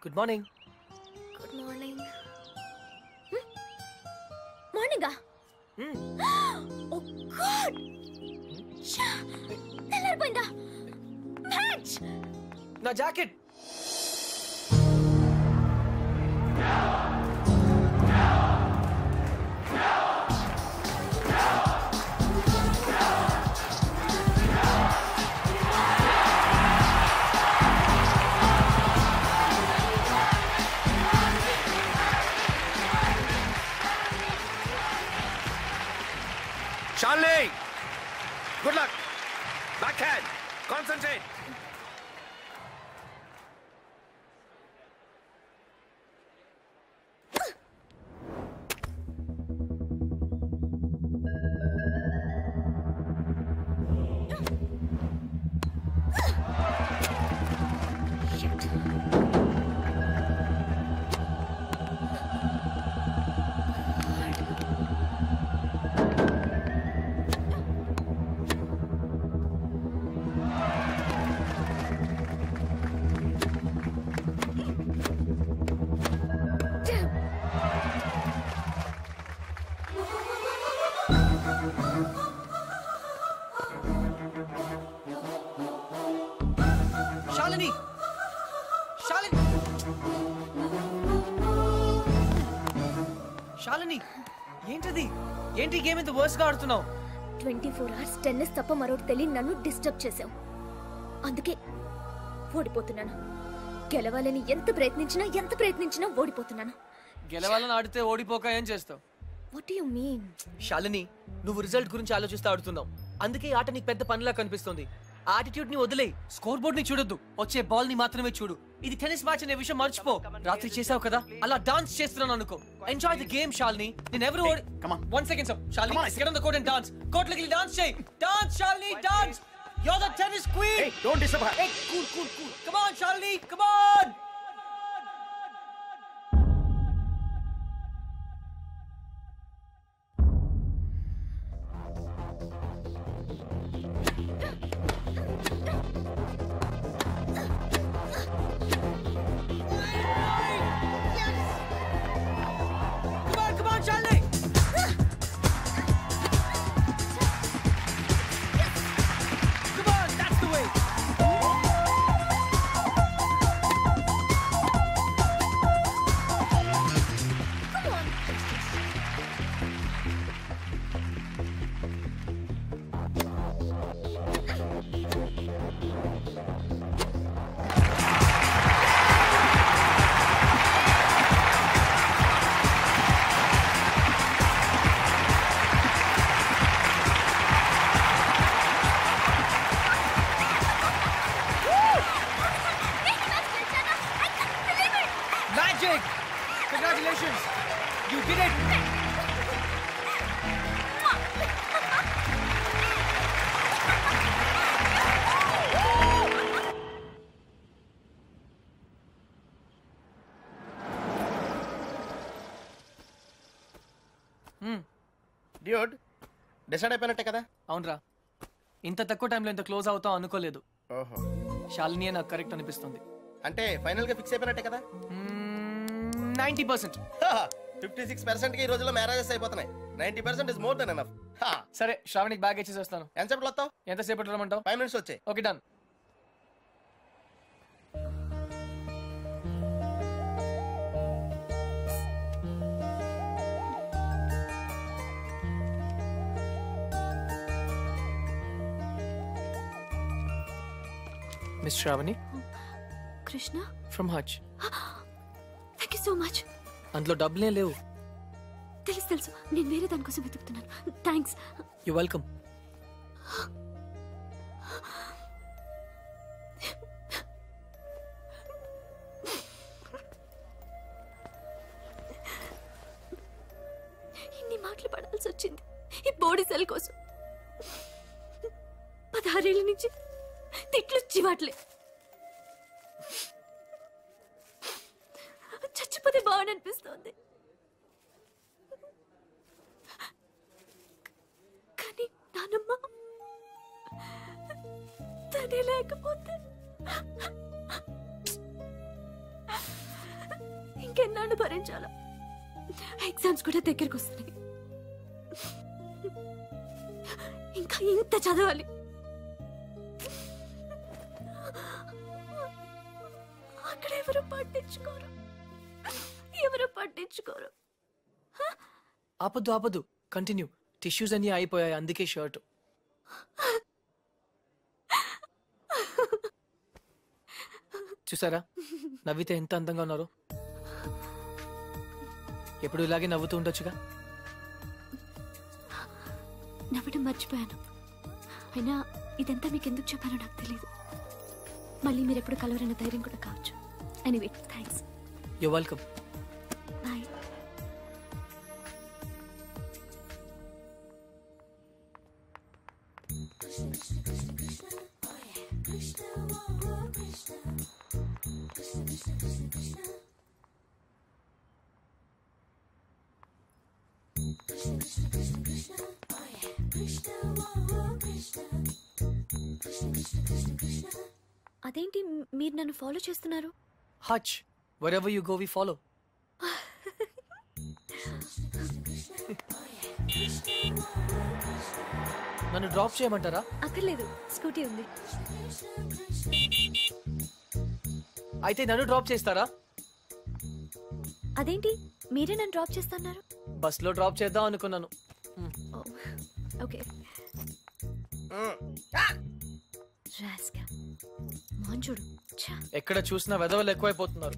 Good morning. Good morning. మార్నింగా? Oh god, తెల్లారిపోయిందా? Match. నా jacket. Charlie! Good luck! Backhand! Concentrate! Shalini, Shalini, Shalini, ఏంటది? ఏంటి గేమ్ ఇంత వర్స్ గా ఆడుతున్నావు? 24 hours టెన్నిస్ తప్ప మరొకటి తెలియని నన్ను డిస్టర్బ్ చేసావు. అందుకే ఓడిపోతున్నాను. గెలవాలని ఎంత ప్రయత్నించినా ఓడిపోతున్నాను. గెలవాలని ఆడితే ఓడిపోక ఏం చేస్తావు? What you mean? శాలిని, నువ్వు రిజల్ట్ గురించి ఆలోచిస్తూ ఆడుతున్నావు. అందుకే ఈ ఆట నీకు పెద్ద పనిలా కనిపిస్తుంది. ఆటిట్యూడ్ ని వదిలే, స్కోర్ బోర్డ్ ని చూడొద్దు, వచ్చే బాల్ ని మాత్రమే చూడు. ఇది టెన్నిస్ మ్యాచ్ అనే విషయం మర్చిపో. రాత్రి చేసావు కదా, అలా డాన్స్ చేస్తున్నాను అనుకో. Enjoy the game Shalini. నేను ఎవరు one second sir. Shalini, get on the court and dance. Court లోకి డాన్స్ చేయి. Dance Shalini, dance. You're the tennis queen. Hey, don't disturb her. Hey, cool. Come on Shalini, come on. Come on, Charlie! Come on, that's the way! Come on. Magic! Congratulations! You did it! Dude, decide అయిపోయినట్టే కదా? అవునరా, ఇంత తక్కువ టైంలో ఇంత close అవుతాం అనుకోలేదు. ఓహో, శాలినియే నాకు కరెక్ట్ అనిపిస్తుంది. అంటే ఫైనల్ గా ఫిక్స్ అయిపోయినట్టే కదా? 90%. 56% కి ఈ రోజుల్లో మ్యారేజెస్ అయిపోతున్నాయి. 90% ఇస్ మోర్ దెన్ ఎనఫ్. సరే, శ్రావణికి బ్యాగ్ ఇచ్చేసి వస్తాను. ఎంతసేపట్లో వస్తావు? ఎంతసేపట్లో రమ్మంటావు? 5 minutes వచ్చాయి. Okay, done. Miss Shravani, Krishna, from Hutch. Thank you so much. అందులో డబ్బులే లేవు. తెలుసు, నేను వేరే దానికోసం వెతుకుతున్నాను. థ్యాంక్స్. You welcome. ఇన్ని మాటలు పడాల్సి వచ్చింది ఈ బోడీ సెల్ కోసం. 16 ఏళ్ళ నుంచి తిట్లు చివాట్లే. చచ్చిపోతే బాగుందనిపిస్తోంది. కానీ నానమ్మ తనే లేకపోతే ఎన్నాళ్ళు భరించాలా? ఎగ్జామ్స్ కూడా దగ్గరికి వస్తున్నాయి. ఇంకా ఇంత చదవాలి. అక్కడ ఎవరు పట్టించుకోరు. ఆపద్దు కంటిన్యూ. టిష్యూస్ అన్ని అయిపోయాయి, అందుకే షర్ట్. చూసారా నవ్వితే ఎంత అందంగా ఉన్నారు. ఎప్పుడు ఇలాగే నవ్వుతూ ఉండొచ్చుగా. నవ్వడం మర్చిపోయాను. అయినా ఇదంతా మీకు ఎందుకు చెప్పానో నాకు తెలియదు. మళ్ళీ మీరు ఎప్పుడు కలవరన్న ధైర్యం కూడా కావచ్చు. Anyway thanks. You welcome. Bye. అదేంటి మీరు నన్ను ఫాలో చేస్తున్నారు? Hutch wherever you go we follow. నన్ను డ్రాప్ చేయమంటారా? అక్కర్లేదు, స్కూటీ ఉంది. అయితే నన్ను డ్రాప్ చేస్తారా? అదేంటి మీరే నన్ను డ్రాప్ చేస్తున్నారు? బస్ లో డ్రాప్ చేద్దాం అనుకున్నాను. ఓకే. చూడు, ఎక్కడ చూసినా వెదవలు ఎక్కువైపోతున్నారు.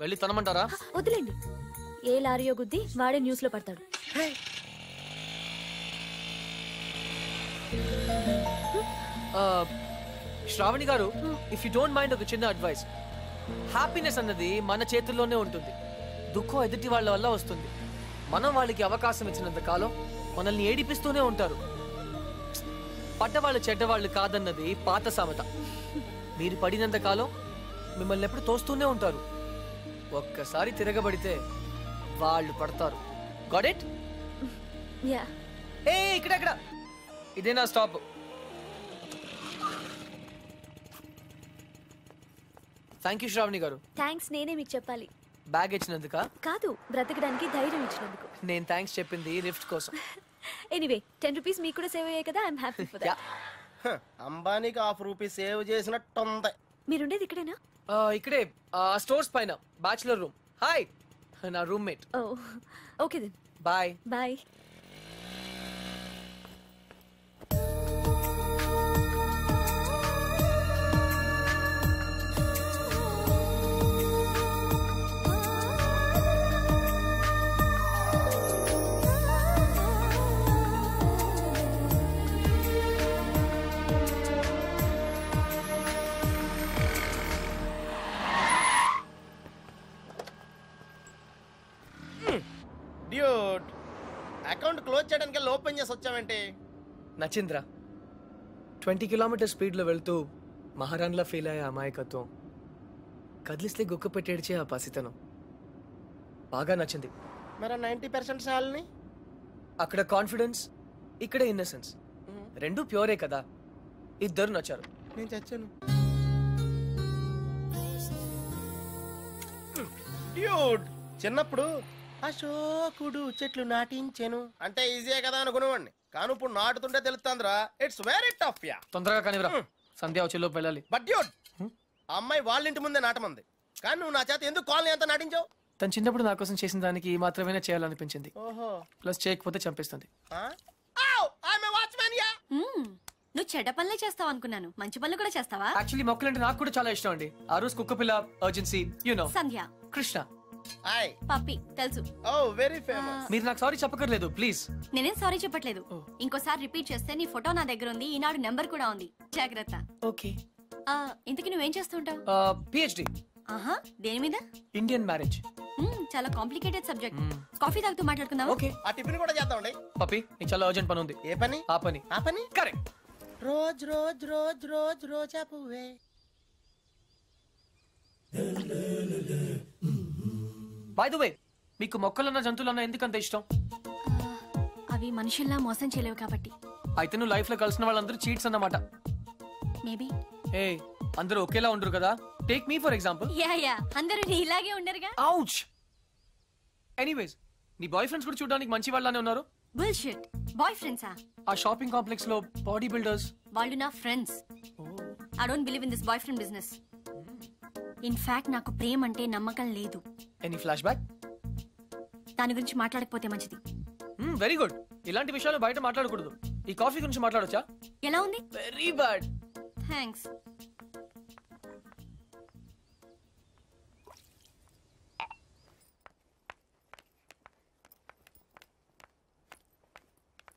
వెళ్ళి తనమంటారా? వదిలేండి. ఏ లారీయో గుద్ది వాడే న్యూస్ లో పడతాడు. శ్రావణి గారు, ఇఫ్ యూ డోంట్ మైండ్ ఒక చిన్న అడ్వైస్. హ్యాపీనెస్ అన్నది మన చేతుల్లోనే ఉంటుంది. దుఃఖం ఎదుటి వాళ్ళ వల్ల వస్తుంది. మనం వాళ్ళకి అవకాశం ఇచ్చినంత కాలం మనల్ని ఏడిపిస్తూనే ఉంటారు. పడ్డవాళ్ళు చెడ్డవాళ్ళు కాదన్నది పాత సామెత. మీరు పడినంత కాలం మిమ్మల్ని ఎప్పుడు తోస్తూనే ఉంటారు. ఒక్కసారి తిరగబడితే వాళ్ళు పడతారు. Got it? యా. ఏ ఇక్కడ ఇదే నా స్టాప్. థ్యాంక్ యూ శ్రావణి గారు. థ్యాంక్స్ నేనే మీకు చెప్పాలి. బ్యాగ్ ఇచ్చినందుక కాదు, బ్రతకడానికి ధైర్యం ఇచ్చినందుకు. నేను థ్యాంక్స్ చెప్పింది లిఫ్ట్ కోసం. ఎనీవే 10 రూపీస్ మీకు కూడా సేవ్ అయ్యాయి కదా. I'm happy for that. అంబానీకి ₹1 సేవ్ చేసినట్టుంది. మీరుండేది ఇక్కడేనా? ఇక్కడే స్టోర్స్ పైన బ్యాచులర్ రూమ్. హాయ్, నా roommate. Oh okay then. Bye. Bye. Dude, account close చేయడానికి ఓపెన్ చేసి వచ్చావేంటి? నచింద్ర 20 కిలోమీటర్ స్పీడ్లో వెళ్తూ మహారాణిలా ఫీల్ అయ్యే అమాయకత్వం, కదిలిస్తే గుక్క పెట్టేడ్చే ఆ పసితనం బాగా నచ్చింది. మరి 90% సాల్ని? అక్కడ కాన్ఫిడెన్స్, ఇక్కడ ఇన్నసెన్స్, రెండు ప్యూరే కదా. ఇద్దరు నచ్చారు. నేను చచ్చాను. డ్యూడ్, చిన్నప్పుడు అశోకుడు చెట్లు నాటించెను అంటే ఈజీయే కదా అనుకునేవాడిని. కానీ ఇప్పుడు నాటుతుంటే తెలుస్తుందిరా, ఇట్స్ వెరీ టఫ్. యా, తొందరగా కానివ్వరా, సంధ్య వచ్చేలోపు వెళ్ళాలి. బట్ డ్యూడ్, అమ్మాయి వాళ్ళ ఇంటి ముందే నాటమంది, కానీ నువ్వు నా చేత ఎందుకు కాలనీ అంతా నాటించావు? తను చిన్నప్పుడు నా కోసం చేసిన దానికి మాత్రమే చేయాలనిపించింది. ఓహో, ప్లస్ చేయకపోతే చంపేస్తుంది. నువ్వు చెడ్డ పనులే చేస్తావు అనుకున్నాను, మంచి పనులు కూడా చేస్తావా? యాక్చువల్లీ మొక్కలంటే నాకు కూడా చాలా ఇష్టం అండి. ఆ రోజు కుక్క పిల్ల, urgency, you know, Sandhya, Krishna, hi, puppy తెలుసు. Oh very famous. మీరు నాకు సారీ చెప్పకర్లేదు ప్లీజ్. నేనేం సారీ చెప్పట్లేదు. ఇంకోసారి రిపీట్ చేస్తే నీ ఫోటో నా దగ్గర ఉంది, ఈనాడు నెంబర్ కూడా ఉంది, జాగ్రత్త. ఓకే. ఇంతకీ నువ్వేం చేస్తుంటావు? పిహెచ్డి. ఆహా, దేని మీద? Indian marriage. చాలా కాంప్లికేటెడ్ సబ్జెక్ట్. కాఫీ తాగుతూ మాట్లాడుకుందాం. ఓకే. ఆ టిఫిన్ కూడా చేద్దామండి. పప్పి, నీకు చాలా అర్జెంట్ పని ఉంది. ఏ పని? ఆ పని. ఆ పని correct. Rose rose rose rose రోజా పువ్వే. బై ద వే, మీకు మొక్కలన్న జంతువులన్న ఎందుకంత ఇష్టం? అవి మనుషుల్లా మోసం చేయలేవు కాబట్టి. అయితే నువ్వు లైఫ్ లో కలిసిన వాళ్ళందరూ చీట్స్ అన్నమాట. మేబీ. ఏ, అందరూ ఒకేలా ఉండరు కదా, take me for example. Yeah అందరూ నీ ఇలాగే ఉండరుగా. ఔచ్. ఎనీవేస్ నీ బాయ్ ఫ్రెండ్స్ కూడా చూడడానికి మంచి వాళ్ళనే ఉన్నారు. బుల్షిట్. బాయ్ ఫ్రెండ్సా? ఆ షాపింగ్ కాంప్లెక్స్ లో బాడీ బిల్డర్స్. వాళ్ళు నా friends. I don't believe in this boy friend business. In fact నాకు ప్రేమ అంటే నమ్మకం లేదు. Any flash back? దాని గురించి మాట్లాడకపోతే మంచిది. Very good. ఇలాంటి విషయాలు బయట మాట్లాడకూడదు. ఈ కాఫీ గురించి మాట్లాడొచ్చా? ఎలా ఉంది? Very bad. థ్యాంక్స్.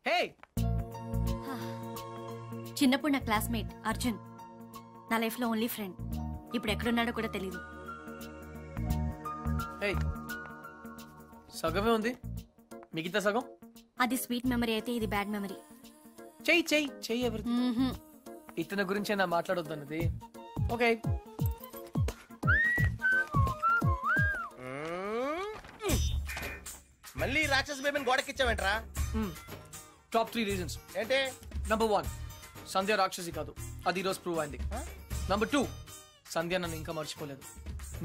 హే, చిన్నప్పుడు నా క్లాస్మేట్ అర్జున్. నా లైఫ్ లో ఓన్లీ ఫ్రెండ్. ఇప్పుడు ఎక్కడున్నాడో కూడా తెలీదు. హే, సగమే ఉంది, మిగతా సగం అది స్వీట్ మెమరీ అయితే ఇది బ్యాడ్ మెమరీ. చెయ్యి చెయ్యి చెయ్యి ఎవరిది. ఇతని గురించే నా మాట్లాడొద్దు అన్నది. ఓకే. మళ్ళీ రాక్షస బేబీని గోడకిచ్చావేంట్రా? టాప్ 3 రీజన్స్ ఏంటి? నంబర్ 1, సంధ్య రాక్షసి కాదు, అది ఈరోజు ప్రూవ్ అయింది. నంబర్ 2, సంధ్య నన్ను ఇంకా మర్చిపోలేదు.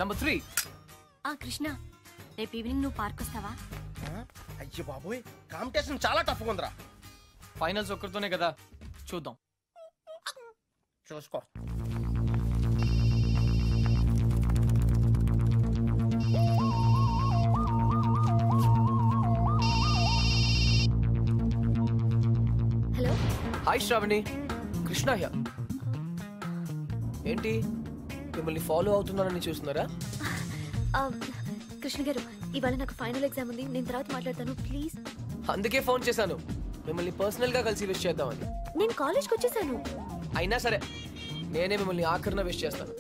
నంబర్ 3, కృష్ణ రేపు ఈవినింగ్ నువ్వు పార్క్ వస్తావా? అయ్యో బాబోయ్, కాంపిటీషన్ చాలా టఫ్ ఉందిరా. ఫైనల్స్ ఒక్కరితోనే కదా, చూద్దాం. చూసుకో. Hello. Hi Shravani, Krishna here. ఏంటి మిమ్మల్ని ఫాలో అవుతున్నానని చూస్తున్నారా? కృష్ణ గారు, ఇవాళ నాకు ఫైనల్ ఎగ్జామ్ ఉంది, నేను తర్వాత మాట్లాడతాను ప్లీజ్. అందుకే ఫోన్ చేశాను, మిమ్మల్ని పర్సనల్ గా కలిసి విష్ చేద్దామని. నేను కాలేజ్కి వచ్చేసాను. అయినా సరే నేనే మిమ్మల్ని ఆఖరిన విష్ చేస్తాను.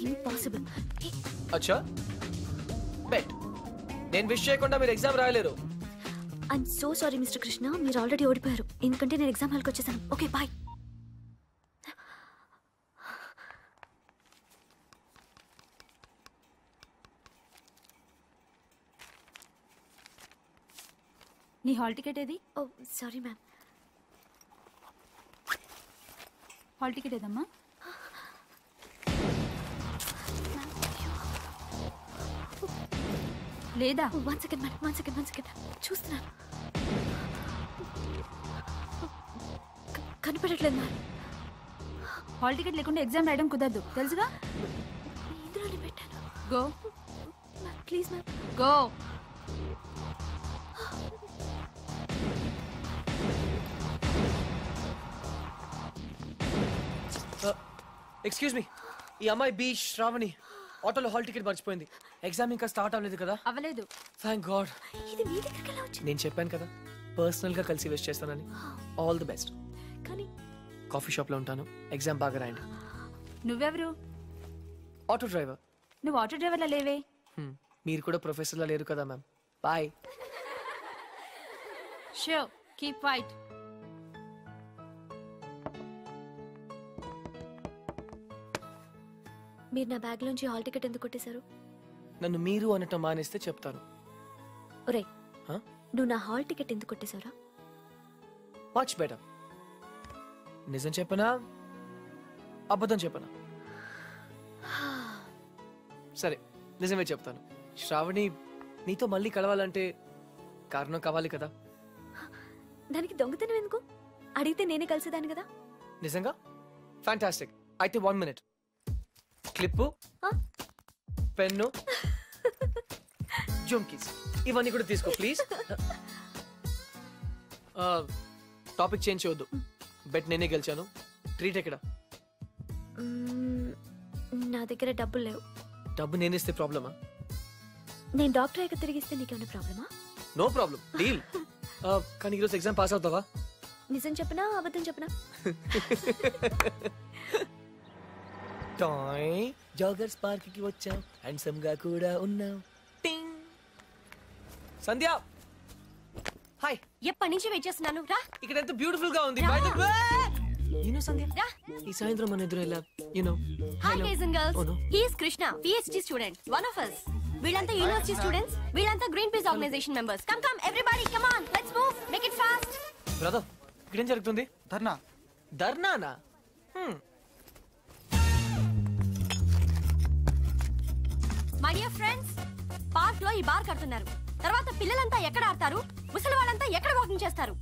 ఇంపాసిబుల్. అచ్చా, బెట్. నేను విష్ చేయకుండా మీరు ఎగ్జామ్ రాయలేరు. I'm so sorry mister Krishna, మీరు ఆల్రెడీ ఓడిపోయారు, ఎందుకంటే నేను ఎగ్జామ్ హాల్కి వచ్చేసాను. Okay bye. నీ హాల్ టికెట్ ఏది? Oh sorry ma'am. Hall ticket ఏదమ్మా? లేదా? One second madam, one second చూస్తున్నాను. కనపడట్లేదు మ్యామ్. హాల్ టికెట్ లేకుండా ఎగ్జామ్ రాయడం కుదరదు, తెలుసుగా? ఇందులోనే పెట్టాను. Go please ma'am, go. Excuse me, ఈ అమ్మాయి బి శ్రావణి ఆటోలో హాల్ టికెట్ మర్చిపోయింది. ఎగ్జామ్ ఇంకా స్టార్ట్ అవ్వలేదు కదా? అవ్వలేదు. Thank God. ఇది మీ దగ్గరికి ఎలా వచ్చింది? నేను చెప్పాను కదా పర్సనల్ గా కలిసి విష్ చేస్తానని. All the best. కానీ కాఫీ షాప్ లో ఉంటాను, ఎగ్జామ్ బాగా రాయండి. నువ్వెవరు? Auto driver. నువ్వు ఆటో డ్రైవర్లా లేవే. మీరు కూడా ప్రొఫెసర్ లా లేరు కదా ma'am. Bye. Show keep fight. మీరు నా బ్యాగ్ లోంచి హాల్ టికెట్ ఎందుకు కొట్టేశారు? నన్ను మీరు అనటం మానేస్తే చెప్తాను. ఒరే, నువ్వు నా హాల్ టికెట్ ఎందుకు కొట్టేశారా? Much better. నిజం చెప్పనా అబద్ధం చెప్పనా? సరే నిజమే చెప్తాను. శ్రావణి, నీతో మళ్ళీ కలవాలంటే కారణం కావాలి కదా? దానికి దొంగతనం ఎందుకు? అడిగితే నేనే కలిసేదాన్ని కదా. నిజంగా? ఫ్యాంటాస్టిక్. అయితే 1 minute. క్లిప్పు, పెన్ను, జుమ్కీస్ ఇవన్నీ కూడా తీసుకో ప్లీజ్. టాపిక్ చేంజ్ చేయొద్దు. బెట్ నేనే గెలిచాను. ట్రీట్ ఎక్కడ? నా దగ్గర డబ్బులు లేవు. డబ్బు నేనిస్తే ప్రాబ్లమా? నేను డాక్టర్ అయ్యాక తిరిగిస్తే నీకేమైనా ప్రాబ్లమా? No problem, deal. కానీ ఈరోజు ఎగ్జామ్ పాస్ అవుతావా? నిజం చెప్పనా అబద్ధం చెప్పనా? టాయ్ జాగర్స్ పార్క్ కి వచ్చాం, హ్యాండ్సమ్ గా కూడా ఉన్నాం. టింగ్. సంధ్య, హాయ్. ఎప్పటి నుంచి వెయిట్ చేస్తున్నాను, రా. ఇక్కడ ఎంత బ్యూటిఫుల్ గా ఉంది. By the way, you know Sandhya, ఈ సాయంత్రం మన ఎదురు ఎలా, you know. Hi guys and girls. Oh no. He is Krishna, PhD student, one of us. వీళ్ళంతా యూనివర్సిటీ స్టూడెంట్స్, వీళ్ళంతా Greenpeace organisation members. Come come everybody, come on, let's move, make it fast. Brother, ఇక్కడ ఏం జరుగుతుంది? ధర్నా. ధర్నానా? My dear friends, park లో ఈ bar కడుతున్నారు. తర్వాత పిల్లలంతా ఎక్కడ ఆడతారు, ముసలి వాళ్ళంతా ఎక్కడ వాకింగ్ చేస్తారు?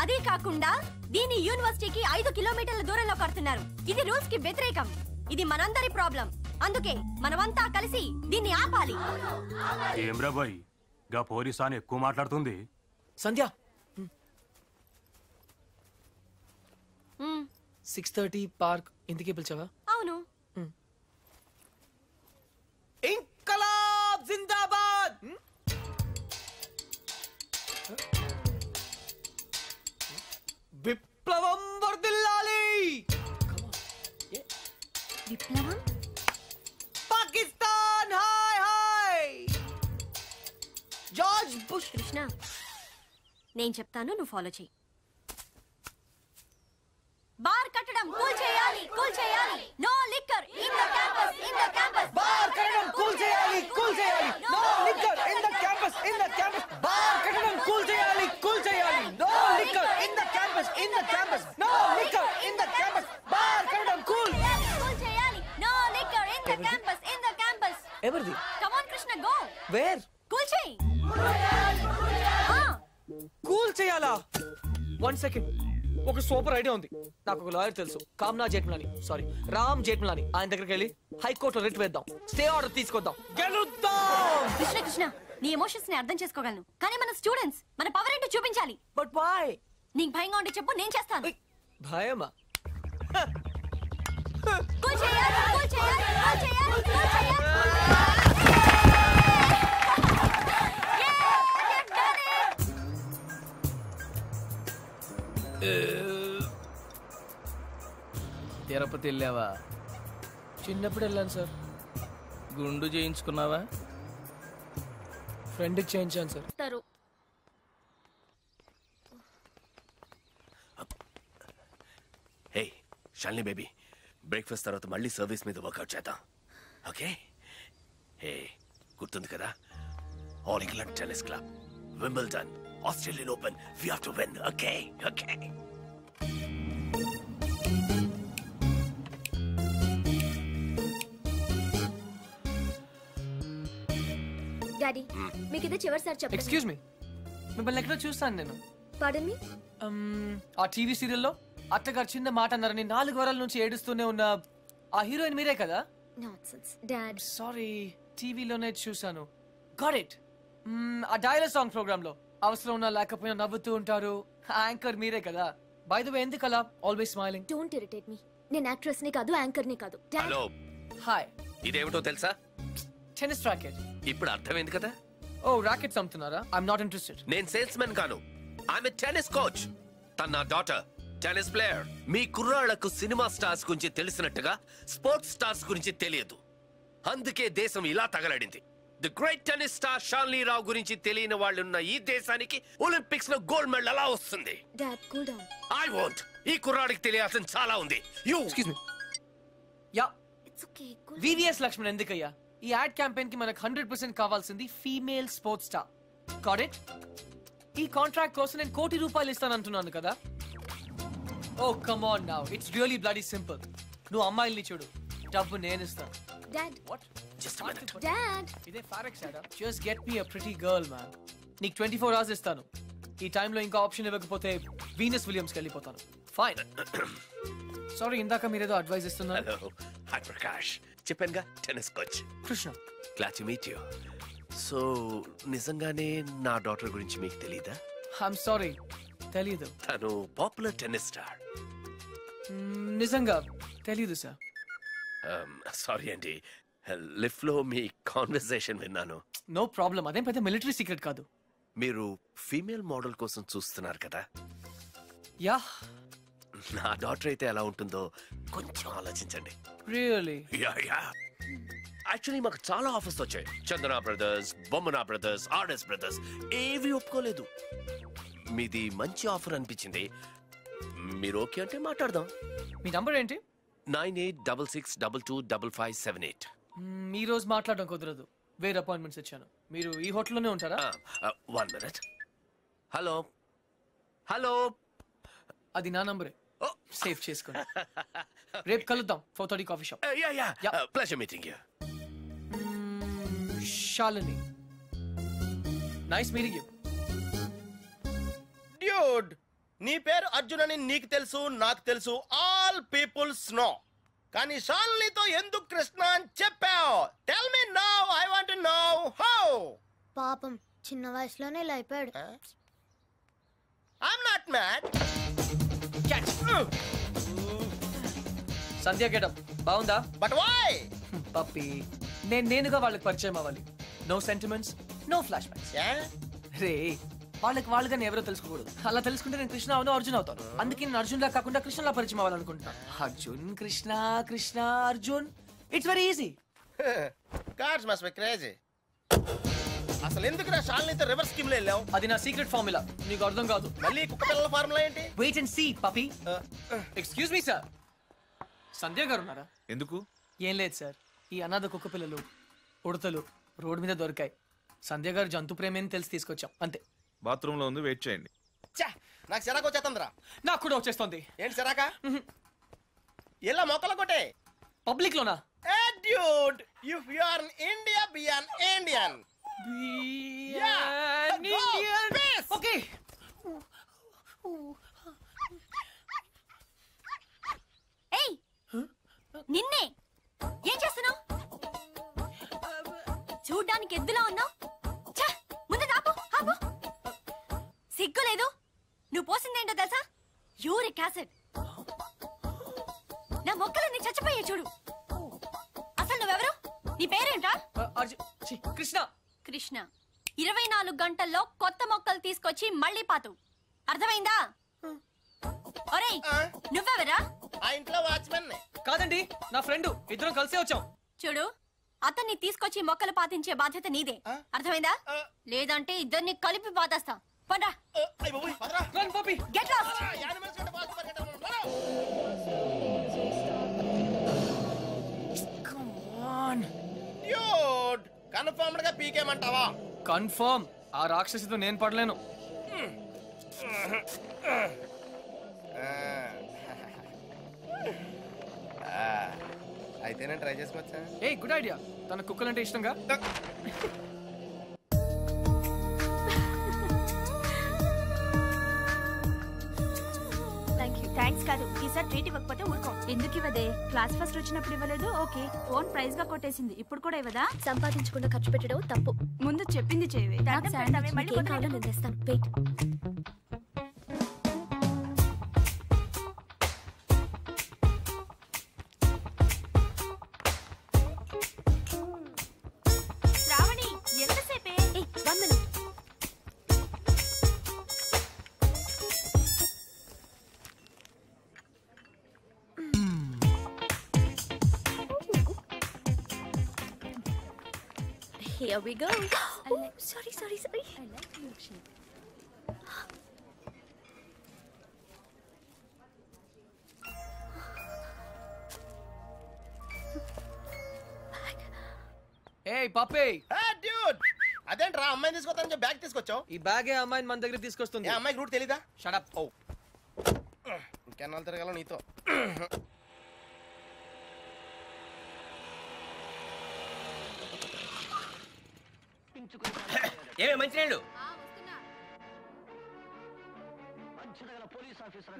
అదే కాకుండా దీని యూనివర్సిటీకి 5 కిలోమీటర్ల దూరంలో కడుతున్నారు. ఇది రూల్స్ కి వ్యతిరేకం. ఇది మనందరి ప్రాబ్లం. అందుకే మనమంతా కలిసి దీన్ని ఆపాలి. ఏమ్రా బాయ్, గా పోలీసాని ఎక్కువ మాట్లాడుతుంది. సంధ్య 6:30 పార్క్ ఇందుకే పిలిచావా? అవును. ఇంకలాబ్ జిందాబాద్. విప్లవం వర్ధిల్లాలి. విప్లవం? Pakistan hi hi. George bush. Krishna, నేను చెప్తాను, నువ్వు ఫాలో చెయ్యి. బార్ కట్టడం కూల్ చేయాలి, కూల్ చేయాలి. No liquor in the campus, in the campus. Bar కట్టడం కూల్ చేయాలి, కూల్ చేయాలి. No liquor in the campus, in the campus. Bar కట్టడం కూల్ చేయాలి, కూల్ చేయాలి. No liquor in the campus, in the campus. No liquor in the campus. Bar కట్టడం cool చేయాలి. No liquor in the campus, in the campus. ఎవరిది? Come on Krishna, go. Where? Cool చేయి. Cool చేయాలా? 1 second. ఒక super idea ఉంది. నాకు ఒక lawyer తెలుసు, కామ్నా జేట్మలాని, సారీ రామ్ జేట్మలాని. ఆయన దగ్గరికి వెళ్ళి హైకోర్టులో రిట్ వేద్దాం, స్టే ఆర్డర్ తీసుకొద్దాం, గెలుద్దాం. కృష్ణ కృష్ణ, నీ ఎమోషన్స్ ని అర్థం చేసుకోగలను, కానీ మన స్టూడెంట్స్, మన పవర్ ఏంటో చూపించాలి. But why? నీకు భయంగా ఉంటే చెప్పు, నేను చేస్తాను. భయమా? కూల్ చేయాలి, కూల్ చేయాలి, కూల్ చేయాలి, కూల్ చేయాలి. తిరుపతి వెళ్ళావా? చిన్నప్పుడు వెళ్ళాను సార్. గుండు చేయించుకున్నావా? ఫ్రెండ్కి చేయించాను సార్. హే షాలిని బేబీ, బ్రేక్ఫాస్ట్ తర్వాత మళ్ళీ సర్వీస్ మీద వర్కౌట్ చేద్దాం, ఓకే? హే, గుర్తుంది కదా, All England tennis club, Wimbledon, Australian Open, we have to win, okay? Okay. Daddy, మీకు ఇదే చివరిసారి చెప్పండి. ఎక్స్క్యూజ్ మీ, మిమ్మల్ని ఎక్కడో చూస్తాను నేను. పాడన్ మీ? ఆ టీవీ సీరియల్లో అత్తగారు చిన్న మాట అన్నారని 4 వారాల నుంచి ఏడుస్తూనే ఉన్న ఆ హీరోయిన్ మీరే కదా? Nonsense dad. సారీ, టీవీలోనే చూసాను. Got it. ఆ డైలాగ్ సాంగ్ ప్రోగ్రామ్ లో అవసరం ఉన్నా లేకపోయినా నవ్వుతూ ఉంటారు, యాంకర్ మీరే కదా? బై ద వే, ఎందుకు అలా always smiling? Don't irritate me. నేను యాక్ట్రెస్ ని కాదు, యాంకర్ ని కాదు. Hello, hi. ఇదేమిటో తెలుసా? Tennis racket. ఇప్పుడు అర్థమైంది కదా? ఓ, రాకెట్స్ అమ్ముతున్నారా? I'm not interested. నేను సేల్స్ మెన్ కాను, ఆమె టెన్నిస్ కోచ్. తన నా డాటర్, టెన్నిస్ ప్లేయర్. మీ కుర్రాళ్లకు సినిమా స్టార్స్ గురించి తెలిసినట్టుగా స్పోర్ట్స్ స్టార్స్ గురించి తెలియదు, అందుకే దేశం ఇలా తగలడింది. The great tennis star Shalini Rao గురించి తెలియని వాళ్ళున్న ఈ దేశానికి ఒలింపిక్స్ లో గోల్డ్ మెడల్ ఎలా వస్తుంది? Dad, cool down. I want. ఈ కుర్రాడికి తెలియాల్సిన చాలా ఉంది. You excuse me. Yeah, it's okay. VVS Laxman ఎందుకయ్యా? ఈ యాడ్ క్యాంపెయిన్ కి మనకు 100% కావాల్సింది female sports star. Got it? ఈ కాంట్రాక్ట్ కోసం నేను ₹1 కోటి ఇస్తానంటున్నాను కదా? Oh come on now, it's really bloody simple. నువ్వు అమ్మాయిల్ని చూడు, డబ్బు నేను ఇస్తాను. Dad, what? Just a minute. Dad. ఇదే ఫారెక్స్ యాడా? Just get me a pretty girl man. నీకు 24 hours ఇస్తాను. ఈ టైంలో ఇంకా ఆప్షన్ ఇవ్వకపోతే వీనస్ విలియమ్స్కి వెళ్ళిపోతాను. ఫైన్. సారీ, ఇందాక మీరేదో అడ్వైస్ ఇస్తున్నారు. Hello, hi Prakash. చెప్పానుగా, tennis coach Krishna. Glad to meet you. So నిజంగానే నా డాటర్ గురించి మీకు తెలీదా? ఐఎమ్ సారీ, తెలీదు. తను పాపులర్ టెన్నిస్ స్టార్. నిజంగా తెలీదు సార్. సారీ అండి, లిఫ్ట్ లో మీ కాన్వర్సేషన్ విన్నాను. నో ప్రాబ్లం, అదేం పెద్ద మిలిటరీ సీక్రెట్ కాదు. మీరు ఫీమేల్ మోడల్ కోసం చూస్తున్నారు కదా? యా. నా డాటర్ అయితే ఎలా ఉంటుందో కొంచెం ఆలోచించండి. రియల్లీ? యాక్చువల్లీ మాకు చాలా ఆఫర్స్ వచ్చాయి. చందన బ్రదర్స్, బొమ్మనా బ్రదర్స్, ఆర్ఎస్ బ్రదర్స్, ఏవి ఒప్పుకోలేదు. మీది మంచి ఆఫర్ అనిపించింది. మీరు ఓకే అంటే మాట్లాడదాం. మీ నంబర్ ఏంటి? 9866225578. ఈ రోజు మాట్లాడడం కుదరదు, వేరే అపాయింట్మెంట్స్ ఇచ్చాను. మీరు ఈ హోటల్లోనే ఉంటారా? 1 minute. హలో హలో, అది నా నంబరే, సేవ్ చేసుకోండి. రేపు కలుద్దాం 4:30 coffee shop. Pleasure meeting you. Shalini. Nice meeting you. Dude నీ పేరు అర్జున్ అని నీకు తెలుసు నాకు తెలుసు ఆల్ పీపుల్స్ నో కానీ షాలినితో ఎందుకు కృష్ణ అని చెప్పావు tell me now I want to know how పాపం చిన్న వయసులోనే ఇలా అయిపోయాడు. I'm not mad. Catch. Sandhya getup బాగుందా? But why? పప్పి నేనుగా వాళ్ళకి పరిచయం అవ్వాలి. No sentiments, no flashbacks. రే వాళ్ళకి నేను ఎవరో తెలుసుకోకూడదు. అలా తెలుసుకుంటే నేను కృష్ణ అవును అర్జున్ అవుతాను. అందుకే నేను అర్జున్ లా కాకుండా కృష్ణలా పరిచయం అవ్వాలనుకుంటున్నాను. Arjun Krishna, Krishna Arjun, it's very easy. Cards must be crazy. అసలు ఎందుకు నా షాలినితో రివర్స్ స్కీమ్ లో వెళ్ళావు? అది నా సీక్రెట్ ఫార్ములా, నీకు అర్థం కాదు. మళ్ళీ కుక్క పిల్లల ఫార్ములా ఏంటి? Wait and see puppy. Excuse me sir, Sandhya garu ఉన్నారా? ఎందుకు? ఏం లేదు సార్, ఈ అనాథ కుక్క పిల్లలు ఉడతలు రోడ్డు మీద దొరికాయి. సంధ్య గారు జంతు ప్రేమని తెలిసి తీసుకొచ్చాం అంతే. బాత్రూమ్ లో ఉంది, వెయిట్ చేయండి. నాకు సిరాకు వచ్చేస్తుందిరా. నాకు కూడా వచ్చేస్తుంది. ఏంటి సిరాకా? ఎలా మొక్కలు కొట్టే పబ్లిక్ లోనా? Dude if you are in India be an Indian. Okay. ఏయ్ నిన్నే ఏం చేస్తున్నావు? చూడ్డానికి ఎద్దులా ఉన్నావు. ముందు ఆపు ఆపు. సిగ్గు లేదు. నువ్వు పోసిందేంటో తెలుసా? Uric acid. నా మొక్కలన్నీ చచ్చిపోయాయి చూడు. అసలు నువ్వెవరు? నీ పేరేంట్రా? కృష్ణ. కృష్ణ 24 గంటల్లో కొత్త మొక్కలు తీసుకొచ్చి మళ్ళీ పాతు. అర్థమైందా? ఒరేయ్ నువ్వెవరా? ఆ ఇంట్లో వాచ్మెన్. కాదండి, నా ఫ్రెండ్. ఇద్దరం కలిసే వచ్చాం. చూడు, అతన్ని తీసుకొచ్చి మొక్కలు పాతించే బాధ్యత నీదే. అర్థమైందా? లేదంటే ఇద్దరిని కలిపి పాతేస్తా. పండ్రా. Get lost. కన్ఫర్మ్డ్ గా పీకేమంటావా? కన్ఫర్మ్. ఆ రాక్షసితో నేను పడలేను. అయితే నేను ట్రై చేసుకోవచ్చా? A good idea. తన కుక్కలంటే ఇష్టంగా. థ్యాంక్స్ కాదు, ఈసారి ట్రీట్ ఇవ్వకపోతే ఊరుకో. ఎందుకు ఇవ్వదే? క్లాస్ ఫస్ట్ వచ్చినప్పుడు ఇవ్వలేదు. ఓకే, ఫోన్ ప్రైజ్ గా కొట్టేసింది. ఇప్పుడు కూడా ఇవ్వదా? సంపాదించకుండా ఖర్చు పెట్టడం తప్పు. ముందు చెప్పింది చేయవే. నాకు శాండ్విచ్ నీకేం కావాలో నేను తెస్తాను. Wait. Shravani ఎంతసేపే? 1 minute. Here we go. Oh, sorry. I like milkshake. ఏయ్ పప్పే. డ్యూడ్ అదేంట్రా అమ్మాయిని తీసుకొస్తానని చెప్పి బ్యాగ్ తీసుకొచ్చావు? ఈ బ్యాగే అమ్మాయిని మన దగ్గర తీసుకొస్తుంది. ఏ అమ్మాయికి రూట్ తెలీదా? Shut up. ఓ ఇంకెన్నాళ్ళు తిరగాల నీతో? ఏమే మంచినీళ్ళు?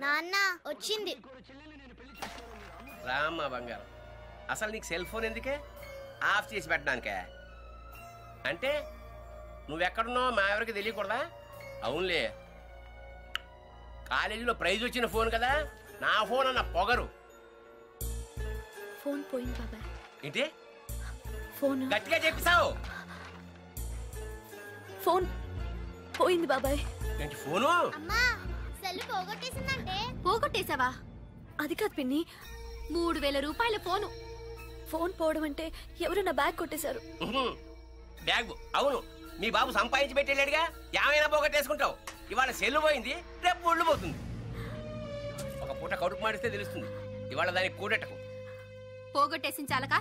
నాన్న వచ్చింది. రామ్మ బంగారం, అసలు నీకు సెల్ ఫోన్ ఎందుకే? ఆఫ్ చేసి పెట్టడానికే? అంటే నువ్వెక్కడున్నావు మా ఎవరికి తెలియకూడదా? అవునులే, కాలేజీలో ప్రైజ్ వచ్చిన ఫోన్ కదా, నా ఫోన్ అన్న పొగరు. ఫోన్ పోయింది బాబాయ్. ఏంటి ఫోన్ గట్టిగా చెప్పిసావు? ఫోన్ పోయింది బాబాయ్. ఏంటి ఫోను? అమ్మా సెల్ పోగొట్టేసిందంటే. పోగొట్టేశావా? అది కాదు పిన్ని, 3000 రూపాయల ఫోను. ఫోన్ పోవడం అంటే ఎవరు నా బ్యాగ్ కొట్టేశారు. బ్యాగ్? అవును, మీ బాబు సంపాదించి పెట్టేళ్ళాడుగా, ఏమైనా పోగొట్టేసుకుంటావు. ఇవాళ సెల్లు పోయింది, రేపు ఒళ్ళు పోతుంది. ఒక పూట కడుపు మాడిస్తే తెలుస్తుంది. ఇవాళ దానికి కూడెట్టకు. పోగొట్టేసిన చాలక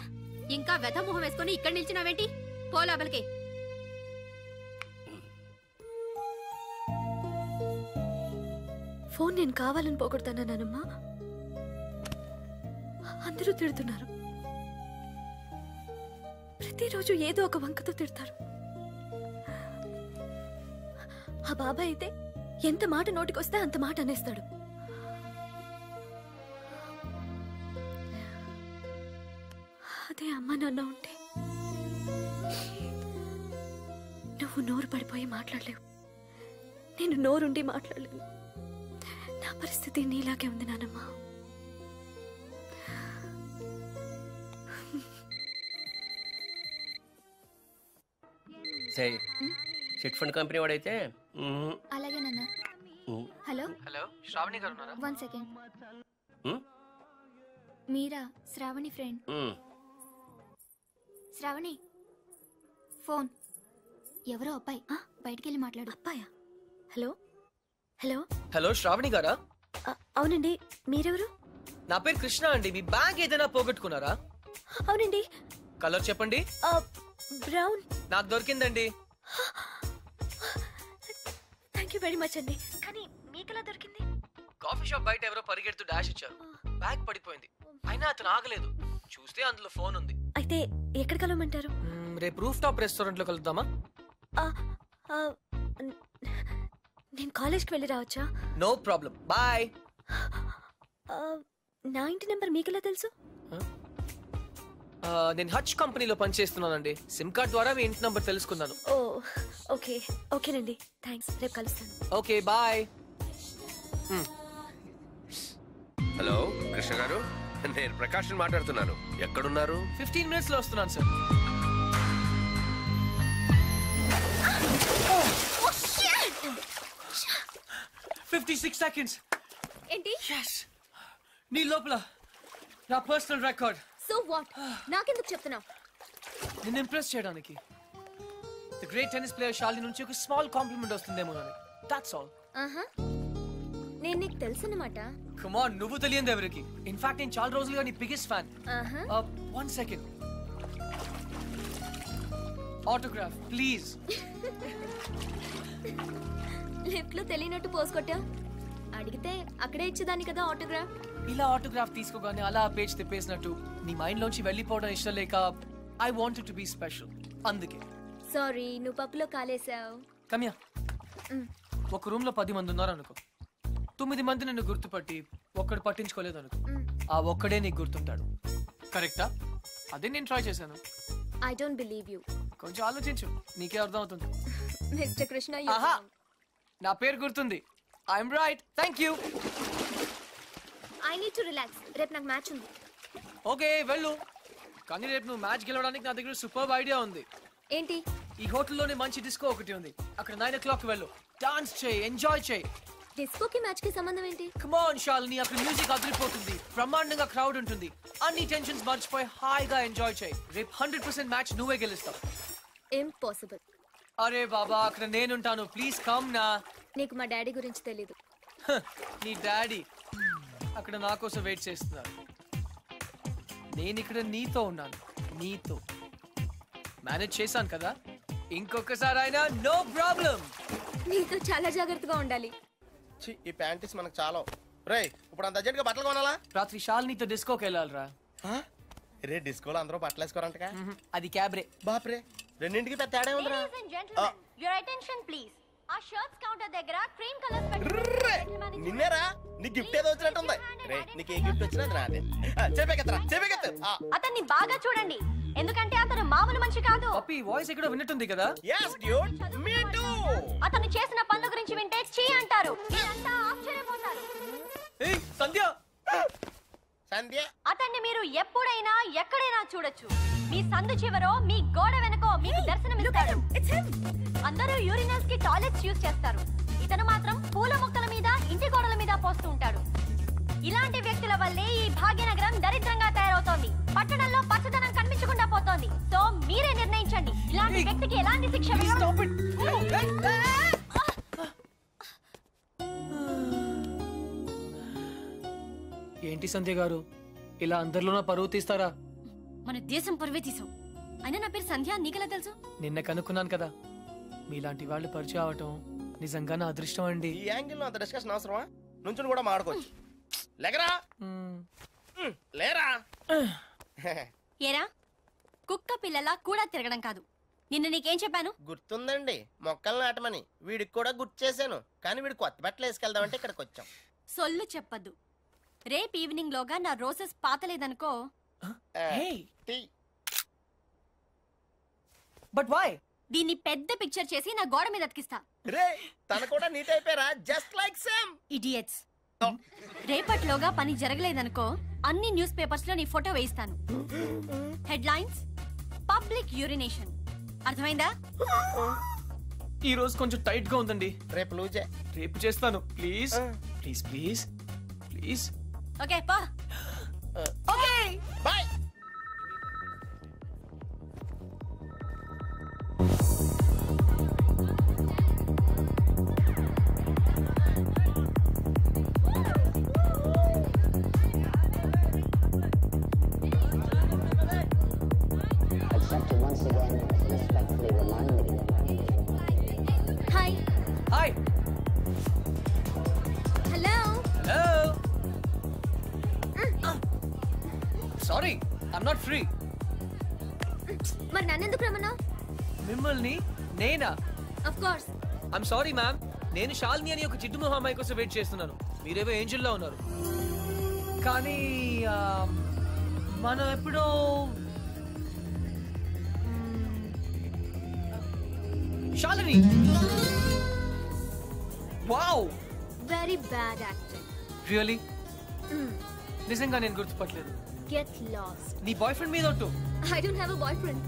ఇంకా వెధ మొహం వేసుకుని ఇక్కడ నిల్చున్నావేంటి? పో లోపలికి. ఫోన్ నేను కావాలని పోగొడతానా నానమ్మా? అందరూ తిడుతున్నారు. ప్రతిరోజు ఏదో ఒక వంకతో తిడతారు. ఆ బాబాయ్ అయితే ఎంత మాట నోటికొస్తే అంత మాట అనేస్తాడు. అదే అమ్మ నాన్న ఉంటే నువ్వు నోరు పడిపోయి మాట్లాడలేవు, నేను నోరుండి మాట్లాడలేను. నా పరిస్థితి నీలాగే ఉంది నానమ్మ. చిట్ ఫండ్ కంపెనీ వాడైతే అలాగే నాన్న. హలో హలో, శ్రావణి గారు ఉన్నారా? 1 సెకండ్. మీరా? శ్రావణి ఫ్రెండ్. శ్రావణి ఫోన్. ఎవరో అబ్బాయి, బయటికి వెళ్ళి మాట్లాడు. అబ్బాయా? హలో హలో హలో, శ్రావణి గారా? అవునండి, మీరెవరు? నా పేరు కృష్ణ అండి. మీ బ్యాగ్ ఏదైనా పోగొట్టుకున్నారా? అవునండి. కలర్ చెప్పండి. బ్రౌన్. నాకు దొరికిందండి. థ్యాంక్ యూ వెరీ మచ్ అండి. కానీ మీకెలా దొరికింది? కాఫీ షాప్ బయట ఎవరో పరిగెడుతూ డాష్ ఇచ్చారు. బ్యాగ్ పడిపోయింది. అయినా అతను ఆగలేదు. చూస్తే అందులో ఫోన్ ఉంది. అయితే ఎక్కడ కలవమంటారు? రేపు రూఫ్ టాప్ రెస్టారెంట్ లో కలుద్దామా? నేను కాలేజ్కి వెళ్ళి రావచ్చా? No problem, bye. నా ఇంటి నెంబర్ మీకెలా తెలుసు? నేను హచ్ కంపెనీలో పనిచేస్తున్నానండి. సిమ్ కార్డ్ ద్వారా మీ ఇంటి నంబర్ తెలుసుకున్నాను. ఓ ఓకే, ఓకేనండి, థ్యాంక్స్. రేపు కలుస్తాను. Okay, bye. హలో కృష్ణ గారు, నేను ప్రకాష్ మాట్లాడుతున్నాను. ఎక్కడున్నారు? 15 minutes లో వస్తున్నాను సార్. 56 seconds. ఏంటి? Yes. నీ లోపల నా పర్సనల్ రికార్డ్. So what? నాకెందుకు చెప్తున్నావు? నిన్ను ఇంప్రెస్ చేయడానికి. The great tennis player Shalini నుంచి ఒక స్మాల్ కాంప్లిమెంట్ వస్తుందేమో అని. That's all. నేను నీకు తెలుసన్నమాట. కమ్ ఆన్, నువ్వు తెలియదు ఎవరికి. ఇన్ఫాక్ట్ నేను చాలా రోజులుగా నీ biggest fan. 1 second. Autograph please. Lift లో తెలియనట్టు పోసుకొట్టా. అడిగితే అక్కడే ఇచ్చేదాన్ని కదా ఆటోగ్రాఫ్. ఇలా ఆటోగ్రాఫ్ తీసుకోగానే అలా పేజ్ తిప్పేసినట్టు నీ మైండ్ లోంచి వెళ్ళిపోవడం ఇష్టం లేక I wanted to be special. అందుకే. సారీ, నువ్వు పప్పులో కాలేసావు. కమ్యా. ఒక రూమ్ లో 10 మంది ఉన్నారు అనుకో. 9 మంది నిన్ను గుర్తుపట్టి ఒక్కడు పట్టించుకోలేదు అనుకో. ఆ ఒక్కడే నీకు గుర్తుంటాడు. కరెక్టా? అదే నేను ట్రై చేశాను. I don't believe you. కొంచెం ఆలోచించు, నీకే అర్థం అవుతుంది. మిస్టర్ కృష్ణ, ఆహా, నా పేరు గుర్తుంది. I'm right. Thank you. I need to relax. రేపు నాకు మ్యాచ్ ఉంది. ఓకే, వెళ్ళు. కానీ రేపు నువ్వు మ్యాచ్ గెలవడానికి నా దగ్గర సూపర్ ఐడియా ఉంది. ఏంటి? ఈ హోటల్లోనే మంచి డిస్కో ఒకటి ఉంది. అక్కడ 9 o'clock వెళ్ళు. డాన్స్ చేయి, ఎంజాయ్ చేయి. డిస్కోకి మ్యాచ్ కి సంబంధం ఏంటి? కమ్ ఆన్ శాలిని, అక్కడ మ్యూజిక్ అదిరిపోతుంది. బ్రహ్మాండంగా క్రౌడ్ ఉంటుంది. అన్ని టెన్షన్స్ మర్చిపోయి హాయిగా ఎంజాయ్ చేయి. రేపు 100% మ్యాచ్ నువ్వే గెలుస్తావు. ఇంపాసిబుల్. అరే బాబా, అక్కడ నేనుంటాను. ప్లీజ్ కమ్ నా. నీకు మా డాడీ గురించి తెలీదు. నీ డాడీ అక్కడ నా కోసం వెయిట్ చేస్తున్నారు. నేను ఇక్కడ నీతో ఉన్నాను. నీతో మేనేజ్ చేశాను కదా. ఇంకొకసారి అయినా నో ప్రాబ్లం. నీతో చాలా జాగ్రత్తగా ఉండాలి. ఈ ప్యాంటీస్ మనకు చాలా. రేయ్, ఇప్పుడు అంత అర్జెంట్ గా బట్టలు కొనాలా? రాత్రి శాలినితో డిస్కోకి వెళ్ళాలిరా. రే, డిస్కోలో అందరూ బట్టలు వేసుకోరంటగా. అది క్యాబ్రే. బాప్రే, రెండింటికి పెద్ద తేడా ఉందిరా. Ladies and gentlemen, your attention please. ఆ షర్ట్స్ కౌంటర్ దగ్గర క్రీమ్ కలర్స్ పెట్టుకుని నిన్నేరా, నీ గిఫ్ట్ ఏదో వచ్చినట్టుంది. రే, నీకు ఏ గిఫ్ట్ వచ్చినా అది నాదే. చెప్పేకెత్తరా, చెప్పేకెత్తు. అతన్ని బాగా చూడండి, ఎందుకంటే అతను మామూలు మనిషి కాదు. పప్పి వాయిస్ ఎక్కడో విన్నట్టుంది కదా. yes dude, me too. అతను చేసిన పనుల గురించి వింటే చీ అంటారు. మీరంతా ఆశ్చర్యపోతారు. ఏయ్ సంధ్య. సంధ్య, అతన్ని మీరు ఎప్పుడైనా ఎక్కడైనా చూడొచ్చు. మీ సందు చివరో మీ గోడ వెనకో మీకు దర్శనమిస్తాడు. అందరూ యూరినల్స్ కి టాయిలెట్స్ యూజ్ చేస్తారు. ఇతను మాత్రం పూల మొక్కల మీద, ఇంటి గోడల మీద పోస్తూ ఉంటాడు. ఇలాంటి వ్యక్తుల వల్లే ఈ భాగ్యనగరం దరిద్రంగా తయారవుతోంది. పట్టణంలో పచ్చదనం కనిపించకుండా పోతోంది. సో మీరే నిర్ణయించండి, ఇలాంటి వ్యక్తికి ఎలాంటి శిక్ష ఏంటి సంధ్య గారు, ఇలా అందరిలోనూ పరువు తీస్తారా? మన దేశం పరువే తీసాం. అయినా నా పేరు సంధ్య, నీకెలా తెలుసు? నిన్న కనుక్కున్నాను కదా. మీలాంటి వాళ్ళు పరిచయం అవటం నిజంగా నా అదృష్టం అండి. ఈ యాంగిల్ లో అంత డిస్కషన్ అవసరమా? నుంచుని కూడా మాడుకోవచ్చు. లేకరా, లేరా. ఏరా, కుక్క పిల్లలా కూడా తిరగడం కాదు. నిన్న నీకేం చెప్పాను? గుర్తుందండి, మొక్కలు నాటమని. వీడికి కూడా గుర్తు చేశాను, కానీ వీడు కొత్త బట్టలు వేసుకెళ్దామంటే ఇక్కడికి వచ్చాం. సొల్లు చెప్పద్దు. రేపు ఈవినింగ్ లోగా నా రోజెస్ పాతలేదనుకో. But why? దీన్ని పెద్ద పిక్చర్ చేసి నా గోడ మీద అతికిస్తా. రే, తన కూడా నీట్ అయిపోయారా? Just like same. ఇడియట్స్. రేపట్లోగా పని జరగలేదనుకో, అన్ని న్యూస్ పేపర్స్ లో నీ ఫోటో వేయిస్తాను. Headlines, public urination. అర్థమైందా? ఈ రోజు కొంచెం టైట్ గా ఉందండి. రేపు లూజే. రేపు చేస్తాను. Please please please please. Okay పా. Okay bye. Hi. Hi. Hello. Hello. Sorry, I'm not free. మరి నన్నెందుకు రమ్మన్నావు? మిమ్మల్ని నేనా? Of course. I'm sorry ma'am, నేను శాలిని అని ఒక జిడ్డు మొహం అమ్మాయి కోసం వెయిట్ చేస్తున్నాను. మీరేవో ఏంజల్లో ఉన్నారు. కానీ మనం ఎప్పుడో Shalini. Wow, very bad acting. Really? నిజంగా నేను గుర్తుపట్టలేదు. Get lost. నీ బాయ్ ఫ్రెండ్ మీద ఒట్టు. I don't have a boyfriend.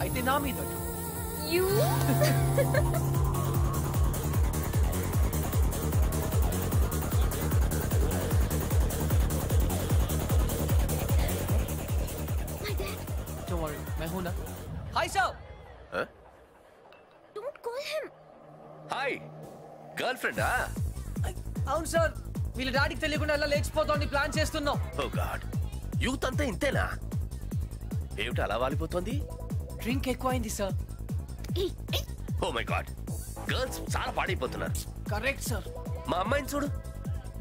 అయితే నా మీద ఒట్టు. యూ. Don't worry, मैं हूं ना. Hi sir. Don't call him. Hi, girl ఫ్రెండా? అవును సార్, వీళ్ళ డాడీకి తెలియకుండా ఎలా లేచిపోతామని ప్లాన్ చేస్తున్నాం. ఓ గాడ్, యూత్ అంతా ఇంతేనా? ఏమిటి అలా వాలిపోతుంది? డ్రింక్ ఎక్కువైంది sir. Oh my god, girls చాలా పాడైపోతున్నారు. Correct sir. మా అమ్మాయిని చూడు,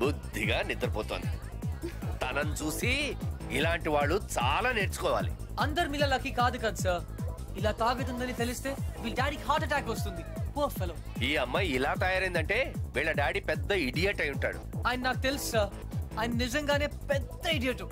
బుద్ధిగా నిద్రపోతోంది. తనని చూసి ఇలాంటి వాళ్ళు చాలా నేర్చుకోవాలి. అందరు మీలా లక్కీ కాదు కదా సార్. ఇలా తాగుతుందని తెలిస్తే వీళ్ళ డాడీకి హార్ట్ అటాక్ వస్తుంది. Poor fellow. ఈ అమ్మాయి ఇలా తయారైందంటే వీళ్ళ డాడీ పెద్ద ఇడియట్ అయి ఉంటాడు. ఆయన నాకు తెలుసు సార్. ఆయన నిజంగానే పెద్ద ఇడియట్.